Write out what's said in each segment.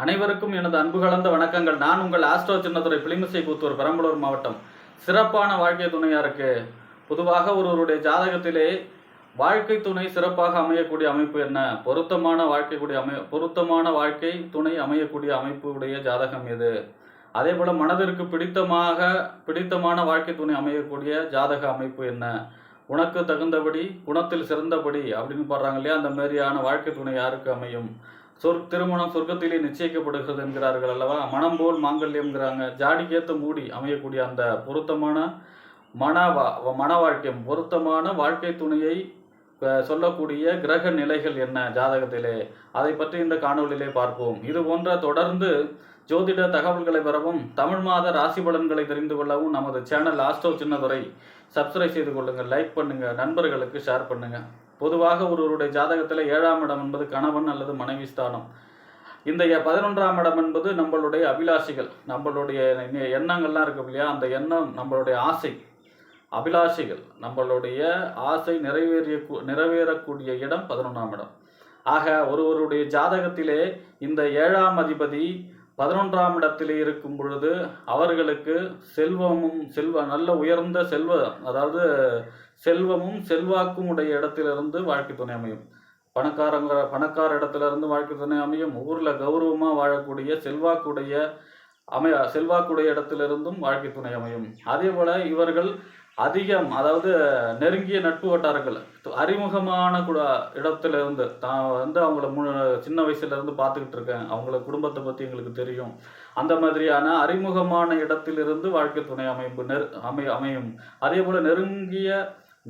அனைவருக்கும் எனது அன்பு கலந்த வணக்கங்கள். நான் உங்கள் ஆஸ்ட்ரோ சின்னதுரை பிளிமிசை கூத்தூர் பெரம்பலூர் மாவட்டம். சிறப்பான வாழ்க்கை துணையா இருக்கு. பொதுவாக ஒருவருடைய ஜாதகத்திலே வாழ்க்கை துணை சிறப்பாக அமையக்கூடிய அமைப்பு என்ன? பொருத்தமான வாழ்க்கை துணை அமையக்கூடிய அமைப்பு உடைய ஜாதகம் எது? அதே போல மனதிற்கு பிடித்தமான வாழ்க்கை துணை அமையக்கூடிய ஜாதக அமைப்பு என்ன? உனக்கு தகுந்தபடி குணத்தில் சிறந்தபடி அப்படின்னு பாடுறாங்க இல்லையா, அந்த மாதிரியான வாழ்க்கை துணை யாருக்கு அமையும்? திருமணம் சொர்க்கத்திலே நிச்சயிக்கப்படுகிறது என்கிறார்கள் அல்லவா. மனம் போல் மாங்கல்யம்ங்கிறாங்க. ஜாடிக்கேத்த மூடி அமையக்கூடிய அந்த பொருத்தமான மன வாழ்க்கை, பொருத்தமான வாழ்க்கை துணையை சொல்லக்கூடிய கிரக நிலைகள் என்ன ஜாதகத்திலே, அதை பற்றி இந்த காணொலியிலே பார்ப்போம். இது போன்ற தொடர்ந்து ஜோதிட தகவல்களை பெறவும் தமிழ் மாத ராசி பலன்களை தெரிந்து கொள்ளவும் நமது சேனல் ஆஸ்ட்ரோ சின்னதுரை சப்ஸ்கிரைப் செய்து கொள்ளுங்கள், லைக் பண்ணுங்க, நண்பர்களுக்கு ஷேர் பண்ணுங்க. பொதுவாக ஒருவருடைய ஜாதகத்தில் 7ஆம் இடம் என்பது கணவன் அல்லது மனைவி ஸ்தானம். இந்த 11ஆம் இடம் என்பது நம்மளுடைய அபிலாஷைகள், நம்மளுடைய எண்ணங்கள்லாம் இருக்கு இல்லையா, அந்த எண்ணம் நம்மளுடைய ஆசை, அபிலாஷைகள், நம்மளுடைய ஆசை நிறைவேறக்கூடிய இடம் 11ஆம் இடம். ஆக ஒருவருடைய ஜாதகத்திலே இந்த 7ஆம் அதிபதி 11ஆம் இடத்திலே இருக்கும் பொழுது அவர்களுக்கு நல்ல உயர்ந்த செல்வமும் செல்வாக்கும் உடைய இடத்திலிருந்து வாழ்க்கை துணை அமையும். பணக்கார இடத்திலிருந்து வாழ்க்கை துணை அமையும். ஊர்ல கௌரவமா வாழக்கூடிய செல்வாக்குடைய இடத்திலிருந்தும் வாழ்க்கை துணை அமையும். அதே போல இவர்கள் அதிகம், நெருங்கிய நட்பு வட்டாரங்கள், அறிமுகமான இடத்திலிருந்து அவங்கள சின்ன வயசுல இருந்து பார்த்துக்கிட்டு இருக்கேன், அவங்கள குடும்பத்தை பத்தி எங்களுக்கு தெரியும், அந்த மாதிரியான அறிமுகமான இடத்திலிருந்து வாழ்க்கை துணை அமையும். அதே போல நெருங்கிய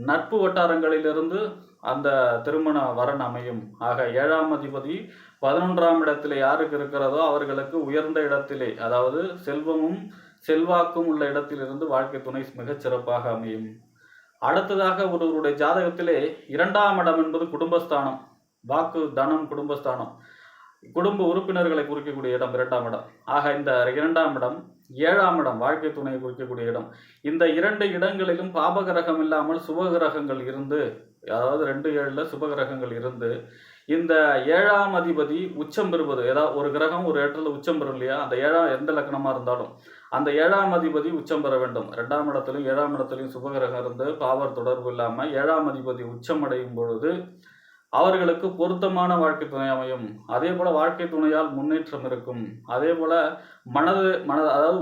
நட்பு வட்டாரங்களிலிருந்து அந்த திருமண வரன் அமையும். ஆக 7ஆம் அதிபதி 11ஆம் இடத்திலே யாருக்கு இருக்கிறதோ அவர்களுக்கு உயர்ந்த இடத்திலே, செல்வமும் செல்வாக்கும் உள்ள இடத்திலிருந்து வாழ்க்கை துணை மிகச் சிறப்பாக அமையும். அடுத்ததாக ஒருவருடைய ஜாதகத்திலே 2ஆம் இடம் என்பது குடும்பஸ்தானம், வாக்கு தனம் குடும்பஸ்தானம், குடும்ப உறுப்பினர்களை குறிக்கக்கூடிய இடம் 2ஆம் இடம். ஆக இந்த 2ஆம் இடம் 7ஆம் இடம் வாழ்க்கை துணையை குறிக்கக்கூடிய இடம். இந்த 2 இடங்களிலும் பாபகிரகம் இல்லாமல் சுபகிரகங்கள் இருந்து, 2-7 சுபகிரகங்கள் இருந்து இந்த 7ஆம் அதிபதி உச்சம் பெறுவது, ஒரு கிரகம் ஒரு இடத்துல உச்சம் பெறும் இல்லையா, அந்த 7ஆம் எந்த லக்னமா இருந்தாலும் அந்த 7ஆம் அதிபதி உச்சம் பெற வேண்டும். 2ஆம் இடத்திலும் 7ஆம் இடத்திலும் சுபகிரகம் இருந்து பாவர் தொடர்பு இல்லாமல் 7ஆம் அதிபதி உச்சம் அடையும் பொழுது அவர்களுக்கு பொருத்தமான வாழ்க்கை துணை அமையும். அதே போல வாழ்க்கை துணையால் முன்னேற்றம் இருக்கும். அதே போல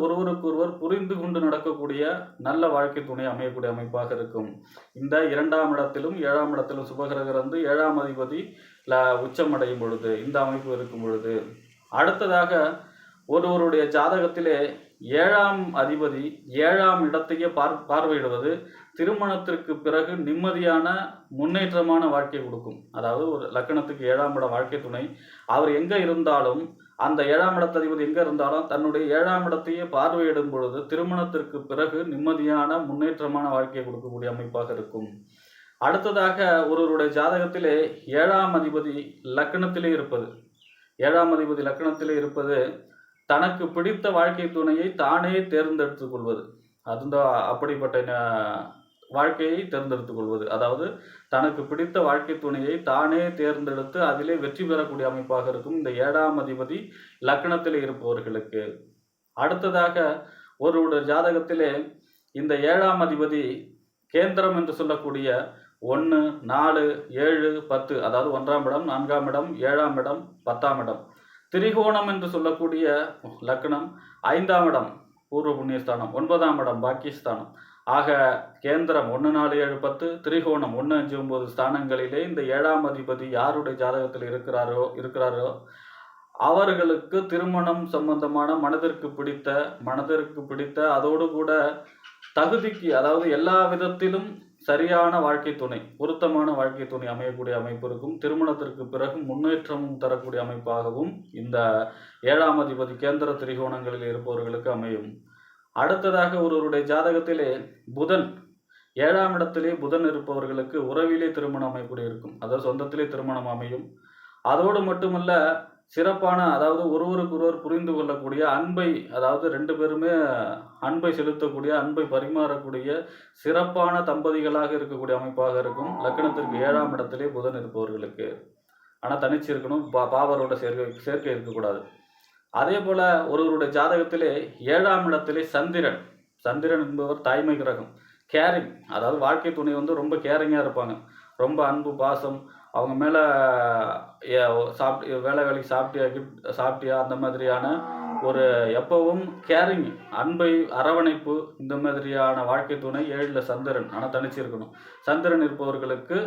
ஒருவருக்கு ஒருவர் புரிந்து கொண்டு நடக்கக்கூடிய நல்ல வாழ்க்கை துணை அமையக்கூடிய அமைப்பாக இருக்கும். இந்த 2ஆம் இடத்திலும் 7ஆம் இடத்திலும் சுபகிரகம் இருந்து 7ஆம் அதிபதி உச்சம் அடையும் பொழுது, இந்த அமைப்பு இருக்கும் பொழுது, அடுத்ததாக ஒருவருடைய ஜாதகத்திலே 7ஆம் அதிபதி 7ஆம் இடத்தையே பார்வையிடுவது திருமணத்திற்கு பிறகு நிம்மதியான முன்னேற்றமான வாழ்க்கை கொடுக்கும். ஒரு லக்கணத்துக்கு 7ஆம் இடம் வாழ்க்கை துணை, அவர் எங்க இருந்தாலும், அந்த 7ஆம் இடத்ததிபதி எங்க இருந்தாலும் தன்னுடைய 7ஆம் இடத்தையே பார்வையிடும் பொழுது திருமணத்திற்கு பிறகு நிம்மதியான முன்னேற்றமான வாழ்க்கையை கொடுக்கக்கூடிய அமைப்பாக இருக்கும். அடுத்ததாக ஒருவருடைய ஜாதகத்திலே 7ஆம் அதிபதி லக்கணத்திலே இருப்பது, 7ஆம் அதிபதி லக்கணத்திலே இருப்பது தனக்கு பிடித்த வாழ்க்கை துணையை தானே தேர்ந்தெடுத்துக் கொள்வது, அப்படிப்பட்ட வாழ்க்கையை தேர்ந்தெடுத்துக் கொள்வது, தனக்கு பிடித்த வாழ்க்கை துணையை தானே தேர்ந்தெடுத்து அதிலே வெற்றி பெறக்கூடிய அமைப்பாக இருக்கும் இந்த 7ஆம் அதிபதி லக்னத்திலே இருப்பவர்களுக்கு. அடுத்ததாக ஒருவருடைய ஜாதகத்திலே இந்த 7ஆம் அதிபதி கேந்திரம் என்று சொல்லக்கூடிய 1, 4, 7, 10, 1ஆம் இடம், 4ஆம் இடம், 7ஆம் இடம், 10ஆம் இடம், திரிகோணம் என்று சொல்லக்கூடிய லக்னம் 5ஆம் இடம் பூர்வ புண்ணியஸ்தானம், 9ஆம் இடம் பாக்கியஸ்தானம். ஆக கேந்திரம் 1, 4, 7, 10, திரிகோணம் 1, 5, 9 ஸ்தானங்களிலே இந்த 7ஆம் அதிபதி யாருடைய ஜாதகத்தில் இருக்கிறாரோ அவர்களுக்கு திருமணம் சம்பந்தமான மனதிற்கு பிடித்த அதோடு கூட தகுதிக்கு, எல்லா விதத்திலும் சரியான வாழ்க்கை துணை, பொருத்தமான வாழ்க்கை துணை அமையக்கூடிய அமைப்பு இருக்கும். திருமணத்திற்கு பிறகு முன்னேற்றமும் தரக்கூடிய அமைப்பாகவும் இந்த 7ஆம் அதிபதி கேந்திர திரிகோணங்களில் இருப்பவர்களுக்கு அமையும். அடுத்ததாக ஒருவருடைய ஜாதகத்திலே புதன் 7ஆம் இடத்திலே புதன் இருப்பவர்களுக்கு உறவிலே திருமணம் அமையக்கூடிய இருக்கும், சொந்தத்திலே திருமணம் அமையும். அதோடு மட்டுமல்ல, சிறப்பான ஒருவருக்கு ஒருவர் புரிந்து கொள்ளக்கூடிய அன்பை, 2 பேருமே அன்பை செலுத்தக்கூடிய, அன்பை பரிமாறக்கூடிய சிறப்பான தம்பதிகளாக இருக்கக்கூடிய அமைப்பாக இருக்கும் லக்னத்திற்கு 7ஆம் இடத்திலே புதன் இருப்பவர்களுக்கு. ஆனால் தனிச்சு இருக்கணும், பாவரோட சேர்க்கை இருக்கக்கூடாது. அதே போல ஒருவருடைய ஜாதகத்திலே 7ஆம் இடத்திலே சந்திரன். சந்திரன் என்பவர் தாய்மை கிரகம். கேரிங், அதாவது வாழ்க்கை துணை வந்து ரொம்ப கேரிங்காக இருப்பாங்க. ரொம்ப அன்பு, பாசம், அவங்க மேலே வேலைக்கு சாப்பிட்டியா அந்த மாதிரியான ஒரு எப்பவும் கேரிங், அன்பை, அரவணைப்பு, இந்த மாதிரியான வாழ்க்கை துணை 7ல் சந்திரன். ஆனால் தனிச்சு இருக்கணும். சந்திரன் இருப்பவர்களுக்கு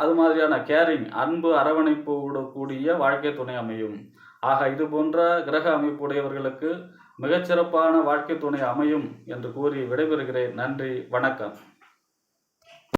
அது மாதிரியான கேரிங், அன்பு, அரவணைப்பு கூடிய வாழ்க்கை துணை அமையும். ஆக இது போன்ற கிரக அமைப்புடையவர்களுக்கு மிகச்சிறப்பான வாழ்க்கை துணை அமையும் என்று கூறி விடைபெறுகிறேன். நன்றி, வணக்கம்.